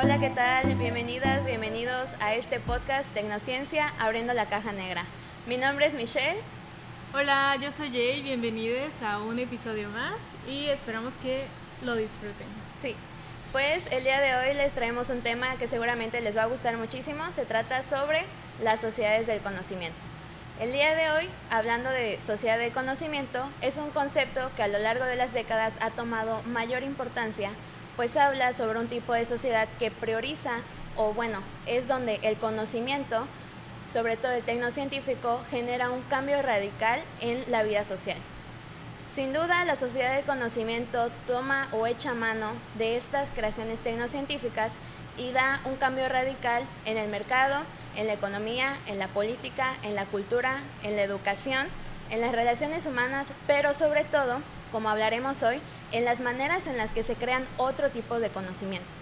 Hola, ¿qué tal? Bienvenidas, bienvenidos a este podcast Tecnociencia Abriendo la Caja Negra. Mi nombre es Michelle. Hola, yo soy Jay, bienvenidos a un episodio más y esperamos que lo disfruten. Sí, pues el día de hoy les traemos un tema que seguramente les va a gustar muchísimo. Se trata sobre las sociedades del conocimiento. El día de hoy, hablando de sociedad del conocimiento, es un concepto que a lo largo de las décadas ha tomado mayor importancia, pues habla sobre un tipo de sociedad que prioriza, o bueno, es donde el conocimiento, sobre todo el tecnocientífico, genera un cambio radical en la vida social. Sin duda, la sociedad del conocimiento toma o echa mano de estas creaciones tecnocientíficas y da un cambio radical en el mercado, en la economía, en la política, en la cultura, en la educación, en las relaciones humanas, pero sobre todo, como hablaremos hoy, en las maneras en las que se crean otro tipo de conocimientos.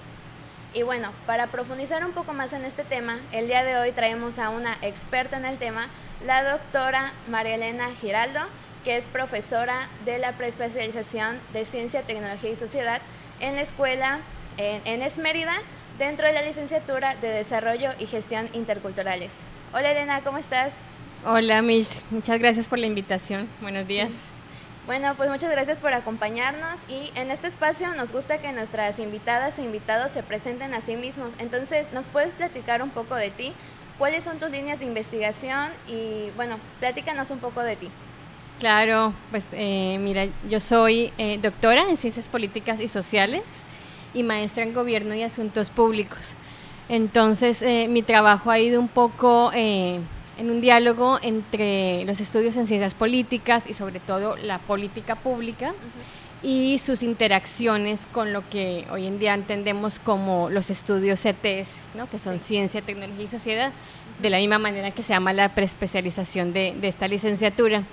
Y bueno, para profundizar un poco más en este tema, el día de hoy traemos a una experta en el tema, la doctora María Elena Giraldo, que es profesora de la preespecialización de Ciencia, Tecnología y Sociedad en la escuela en Esmérida, dentro de la licenciatura de Desarrollo y Gestión Interculturales. Hola Elena, ¿cómo estás? Hola Mish, muchas gracias por la invitación. Buenos días. Sí. Bueno, pues muchas gracias por acompañarnos y en este espacio nos gusta que nuestras invitadas e invitados se presenten a sí mismos. Entonces, ¿nos puedes platicar un poco de ti? ¿Cuáles son tus líneas de investigación? Y bueno, platícanos un poco de ti. Claro, pues mira, yo soy doctora en Ciencias Políticas y Sociales y maestra en Gobierno y Asuntos Públicos. Entonces, mi trabajo ha ido un poco en un diálogo entre los estudios en ciencias políticas y sobre todo la política pública y sus interacciones con lo que hoy en día entendemos como los estudios CTS, ¿no? Que son Ciencia, Tecnología y Sociedad, de la misma manera que se llama la preespecialización de esta licenciatura.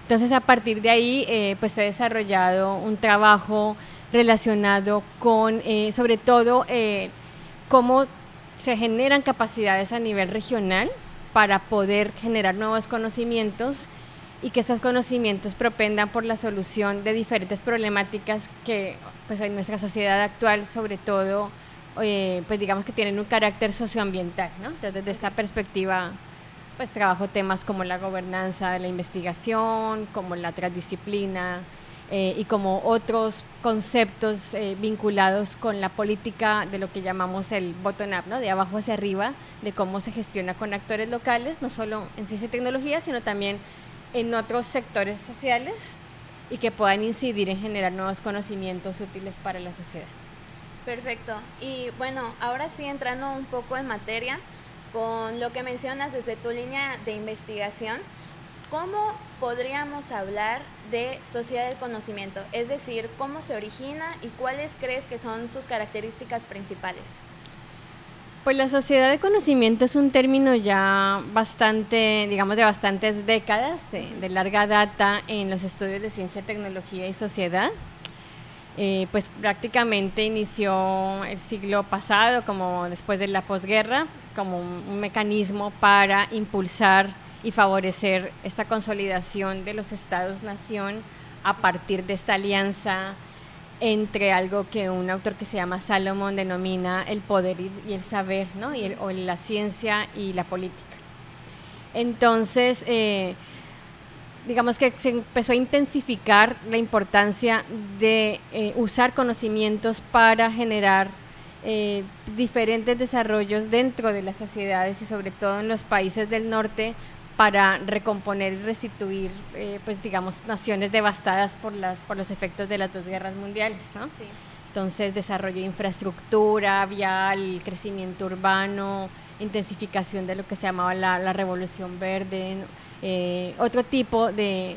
Entonces, a partir de ahí, pues he desarrollado un trabajo relacionado con, sobre todo, cómo se generan capacidades a nivel regional para poder generar nuevos conocimientos y que esos conocimientos propendan por la solución de diferentes problemáticas que pues, en nuestra sociedad actual, sobre todo, pues digamos que tienen un carácter socioambiental, ¿no? Entonces, desde esta perspectiva, pues trabajo temas como la gobernanza de la investigación, como la transdisciplina y como otros conceptos vinculados con la política de lo que llamamos el bottom-up, ¿no? De abajo hacia arriba, de cómo se gestiona con actores locales, no solo en ciencia y tecnología, sino también en otros sectores sociales y que puedan incidir en generar nuevos conocimientos útiles para la sociedad. Perfecto. Y bueno, ahora sí entrando un poco en materia, con lo que mencionas desde tu línea de investigación, ¿cómo podríamos hablar de sociedad del conocimiento? Es decir, ¿cómo se origina y cuáles crees que son sus características principales? Pues la sociedad de conocimiento es un término ya bastante, digamos, de bastantes décadas, de larga data en los estudios de ciencia, tecnología y sociedad. Pues prácticamente inició el siglo pasado, como después de la posguerra, como un mecanismo para impulsar y favorecer esta consolidación de los estados-nación a partir de esta alianza entre algo que un autor que se llama Salomón denomina el poder y el saber, ¿no? O la ciencia y la política. Entonces, digamos que se empezó a intensificar la importancia de usar conocimientos para generar diferentes desarrollos dentro de las sociedades y sobre todo en los países del norte para recomponer y restituir, pues digamos, naciones devastadas por los efectos de las dos guerras mundiales, ¿no? Sí. Entonces, desarrollo de infraestructura vial, crecimiento urbano, intensificación de lo que se llamaba la revolución verde, otro tipo de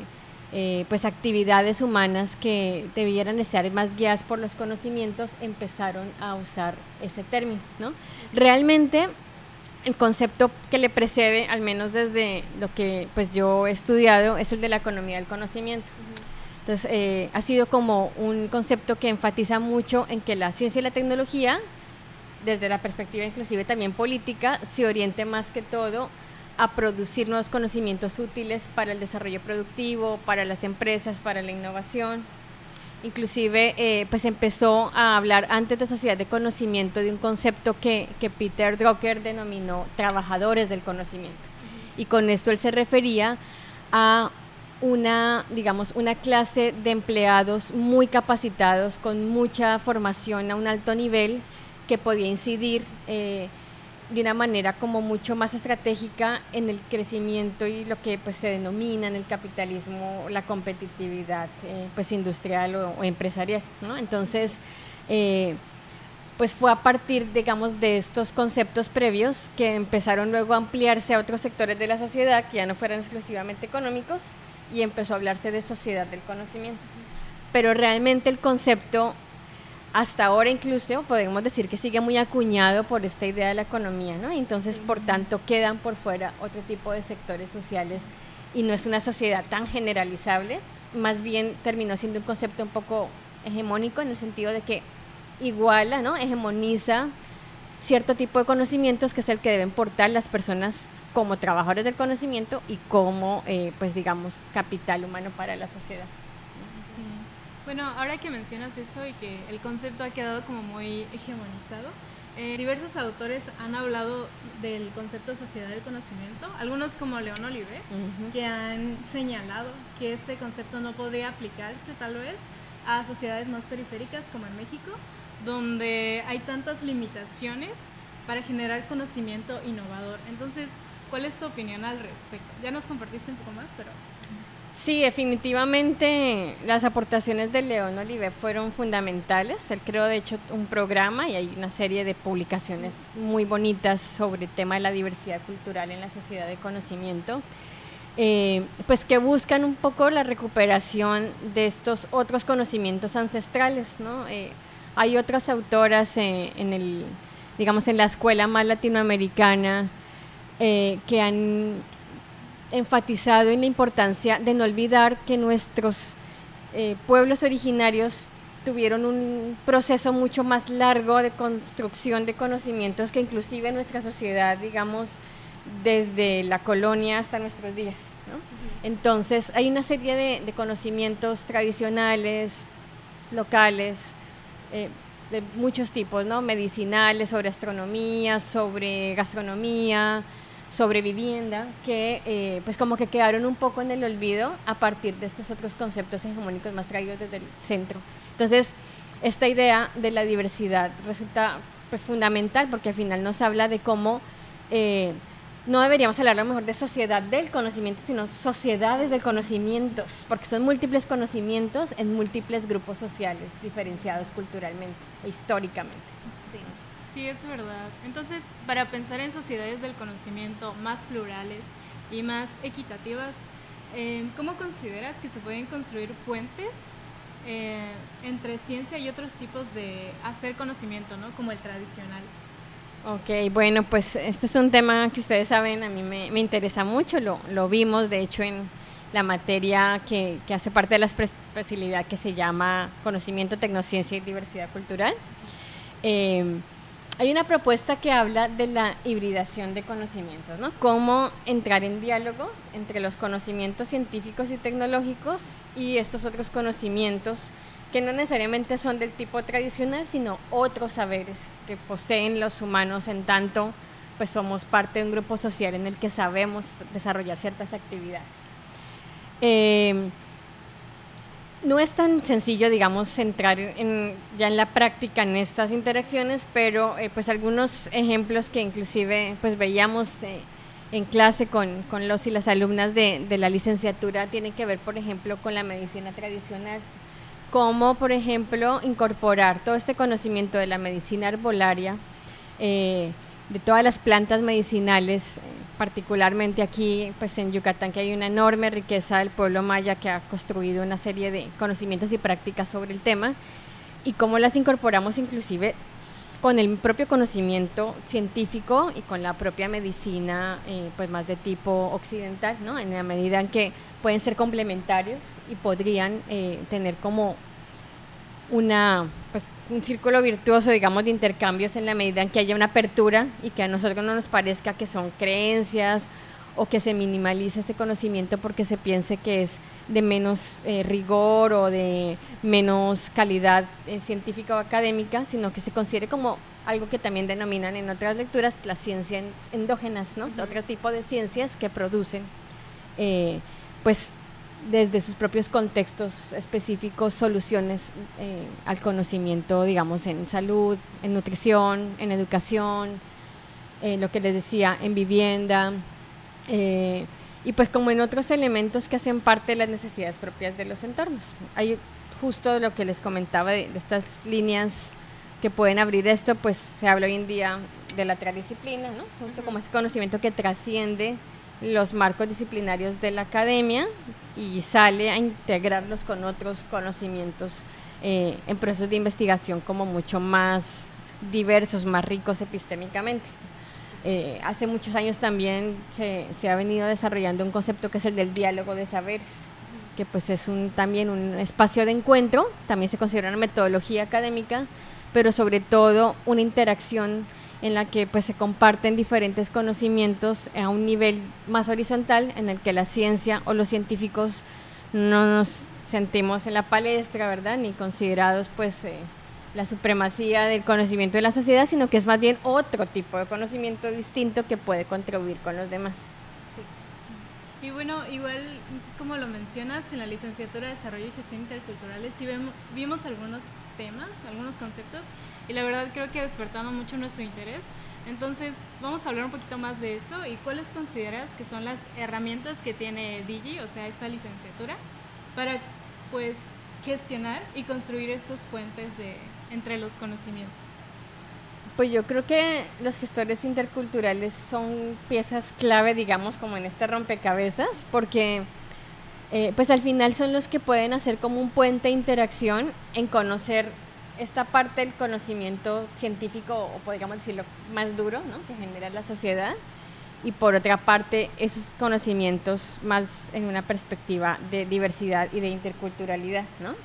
pues actividades humanas que debieran estar más guiadas por los conocimientos, empezaron a usar ese término, ¿no? Realmente el concepto que le precede, al menos desde lo que pues yo he estudiado, es el de la economía del conocimiento. Entonces, ha sido como un concepto que enfatiza mucho en que la ciencia y la tecnología, desde la perspectiva inclusive también política, se oriente más que todo a producir nuevos conocimientos útiles para el desarrollo productivo, para las empresas, para la innovación. Inclusive pues empezó a hablar antes de sociedad de conocimiento de un concepto que Peter Drucker denominó trabajadores del conocimiento. Y con esto él se refería a digamos, una clase de empleados muy capacitados, con mucha formación a un alto nivel, que podía incidir de una manera como mucho más estratégica en el crecimiento y lo que pues se denomina en el capitalismo la competitividad pues industrial o empresarial, ¿no? Entonces pues fue a partir, digamos, de estos conceptos previos que empezaron luego a ampliarse a otros sectores de la sociedad que ya no fueran exclusivamente económicos, y empezó a hablarse de sociedad del conocimiento. Pero realmente el concepto, hasta ahora incluso, podemos decir que sigue muy acuñado por esta idea de la economía, ¿no? Entonces, por tanto, quedan por fuera otro tipo de sectores sociales y no es una sociedad tan generalizable, más bien terminó siendo un concepto un poco hegemónico en el sentido de que iguala, ¿no? Hegemoniza cierto tipo de conocimientos que es el que deben portar las personas como trabajadores del conocimiento y como, pues digamos, capital humano para la sociedad. Sí. Bueno, ahora que mencionas eso y que el concepto ha quedado como muy hegemonizado, diversos autores han hablado del concepto de sociedad del conocimiento, algunos como León Olivé, que han señalado que este concepto no podría aplicarse tal vez a sociedades más periféricas como en México, donde hay tantas limitaciones para generar conocimiento innovador. Entonces, ¿cuál es tu opinión al respecto? Ya nos compartiste un poco más, pero... Sí, definitivamente las aportaciones de León Olivé fueron fundamentales. Él creó, de hecho, un programa y hay una serie de publicaciones muy bonitas sobre el tema de la diversidad cultural en la sociedad de conocimiento, pues que buscan un poco la recuperación de estos otros conocimientos ancestrales, ¿no? Hay otras autoras digamos, en la escuela más latinoamericana que han enfatizado en la importancia de no olvidar que nuestros pueblos originarios tuvieron un proceso mucho más largo de construcción de conocimientos que inclusive nuestra sociedad, digamos, desde la colonia hasta nuestros días, ¿no? Entonces hay una serie de conocimientos tradicionales, locales, de muchos tipos, ¿no? Medicinales, sobre astronomía, sobre gastronomía, sobre vivienda, que pues como que quedaron un poco en el olvido a partir de estos otros conceptos hegemónicos más traídos desde el centro. Entonces, esta idea de la diversidad resulta pues fundamental porque al final nos habla de cómo no deberíamos hablar a lo mejor de sociedad del conocimiento, sino sociedades del conocimiento, porque son múltiples conocimientos en múltiples grupos sociales diferenciados culturalmente e históricamente. Sí. Sí, es verdad. Entonces, para pensar en sociedades del conocimiento más plurales y más equitativas, ¿cómo consideras que se pueden construir puentes entre ciencia y otros tipos de hacer conocimiento, ¿no? Como el tradicional? Ok, bueno, pues este es un tema que ustedes saben, a mí me interesa mucho, lo vimos de hecho en la materia que hace parte de la especialidad que se llama Conocimiento, Tecnociencia y Diversidad Cultural. Hay una propuesta que habla de la hibridación de conocimientos, ¿no? Cómo entrar en diálogos entre los conocimientos científicos y tecnológicos y estos otros conocimientos que no necesariamente son del tipo tradicional, sino otros saberes que poseen los humanos en tanto pues somos parte de un grupo social en el que sabemos desarrollar ciertas actividades. No es tan sencillo, digamos, entrar ya en la práctica en estas interacciones, pero pues algunos ejemplos que inclusive pues veíamos en clase con los y las alumnas de la licenciatura tienen que ver, por ejemplo, con la medicina tradicional. Como, por ejemplo, incorporar todo este conocimiento de la medicina herbolaria, de todas las plantas medicinales, particularmente aquí pues en Yucatán, que hay una enorme riqueza del pueblo maya que ha construido una serie de conocimientos y prácticas sobre el tema, y cómo las incorporamos inclusive con el propio conocimiento científico y con la propia medicina pues más de tipo occidental, ¿no? En la medida en que pueden ser complementarios y podrían tener como un círculo virtuoso, digamos, de intercambios en la medida en que haya una apertura y que a nosotros no nos parezca que son creencias o que se minimalice este conocimiento porque se piense que es de menos rigor o de menos calidad científica o académica, sino que se considere como algo que también denominan en otras lecturas las ciencias endógenas, ¿no? Otro tipo de ciencias que producen, pues, desde sus propios contextos específicos, soluciones al conocimiento, digamos, en salud, en nutrición, en educación, lo que les decía, en vivienda, y pues como en otros elementos que hacen parte de las necesidades propias de los entornos. Hay justo lo que les comentaba de estas líneas que pueden abrir esto, pues se habla hoy en día de la transdisciplina, ¿no? Justo como ese conocimiento que trasciende los marcos disciplinarios de la academia y sale a integrarlos con otros conocimientos en procesos de investigación como mucho más diversos, más ricos epistémicamente. Hace muchos años también se ha venido desarrollando un concepto que es el del diálogo de saberes, que pues es también un espacio de encuentro, también se considera una metodología académica, pero sobre todo una interacción en la que pues se comparten diferentes conocimientos a un nivel más horizontal, en el que la ciencia o los científicos no nos sentimos en la palestra, ¿verdad?, ni considerados pues la supremacía del conocimiento de la sociedad, sino que es más bien otro tipo de conocimiento distinto que puede contribuir con los demás. Y bueno, igual como lo mencionas, en la licenciatura de Desarrollo y Gestión Interculturales sí vimos algunos temas, algunos conceptos, y la verdad creo que despertaron mucho nuestro interés. Entonces vamos a hablar un poquito más de eso y cuáles consideras que son las herramientas que tiene Digi, o sea, esta licenciatura, para pues gestionar y construir estos puentes entre los conocimientos. Pues yo creo que los gestores interculturales son piezas clave, digamos, como en este rompecabezas, porque pues al final son los que pueden hacer como un puente de interacción en conocer esta parte del conocimiento científico, o podríamos decirlo más duro, ¿no?, que genera la sociedad, y por otra parte esos conocimientos más en una perspectiva de diversidad y de interculturalidad, ¿no?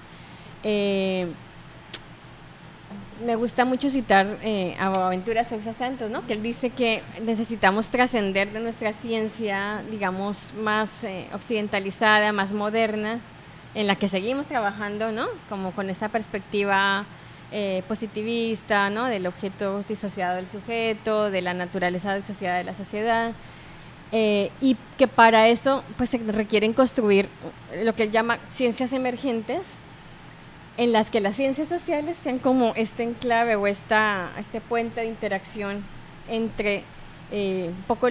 Me gusta mucho citar a Boaventura Sousa Santos, ¿no?, que él dice que necesitamos trascender de nuestra ciencia, digamos, más occidentalizada, más moderna, en la que seguimos trabajando, ¿no?, como con esa perspectiva positivista, ¿no?, del objeto disociado del sujeto, de la naturaleza disociada de la sociedad, y que para esto pues se requieren construir lo que él llama ciencias emergentes, en las que las ciencias sociales sean como este enclave o este puente de interacción entre un poco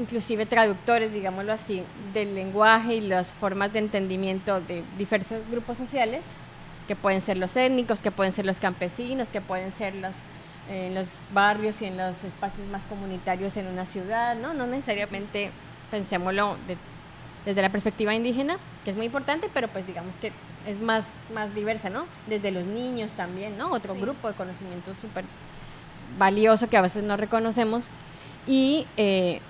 inclusive traductores, digámoslo así, del lenguaje y las formas de entendimiento de diversos grupos sociales, que pueden ser los étnicos, que pueden ser los campesinos, que pueden ser en los barrios y en los espacios más comunitarios en una ciudad, ¿no? No necesariamente pensémoslo desde la perspectiva indígena, que es muy importante, pero pues digamos que es más diversa, ¿no? Desde los niños también, ¿no? Otro grupo de conocimiento súper valioso que a veces no reconocemos, y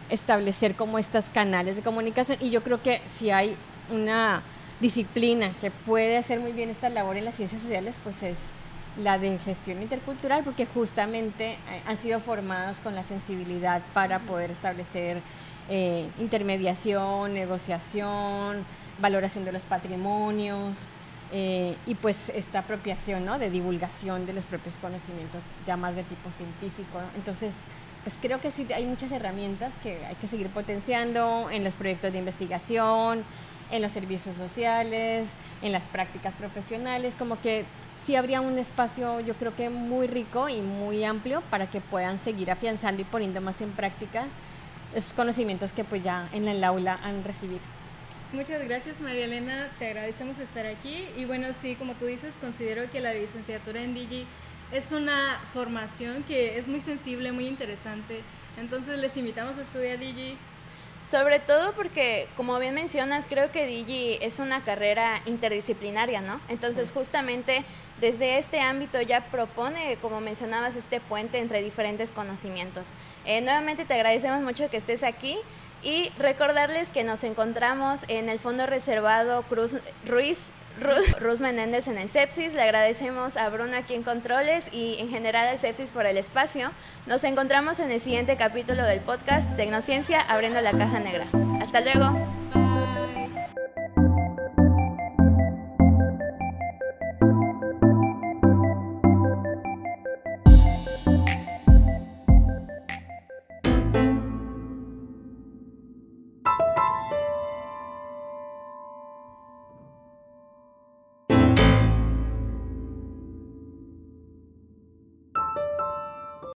establecer como estos canales de comunicación. Y yo creo que si hay una disciplina que puede hacer muy bien esta labor en las ciencias sociales, pues es la de gestión intercultural, porque justamente han sido formados con la sensibilidad para poder establecer intermediación, negociación, valoración de los patrimonios, y pues esta apropiación, ¿no?, de divulgación de los propios conocimientos ya más de tipo científico, ¿no? Entonces pues creo que sí hay muchas herramientas que hay que seguir potenciando en los proyectos de investigación, en los servicios sociales, en las prácticas profesionales, como que sí habría un espacio, yo creo que muy rico y muy amplio para que puedan seguir afianzando y poniendo más en práctica esos conocimientos que pues ya en el aula han recibido. Muchas gracias, María Elena, te agradecemos estar aquí. Y bueno, sí, como tú dices, considero que la licenciatura en Digi es una formación que es muy sensible, muy interesante. Entonces les invitamos a estudiar Digi. Sobre todo porque, como bien mencionas, creo que Digi es una carrera interdisciplinaria, ¿no? Entonces, justamente desde este ámbito ya propone, como mencionabas, este puente entre diferentes conocimientos. Nuevamente te agradecemos mucho que estés aquí y recordarles que nos encontramos en el Fondo Reservado Ruiz Rus Menéndez en el Sepsis. Le agradecemos a Bruno aquí en Controles y en general al Sepsis por el espacio. Nos encontramos en el siguiente capítulo del podcast Tecnociencia abriendo la caja negra. Hasta luego. Bye.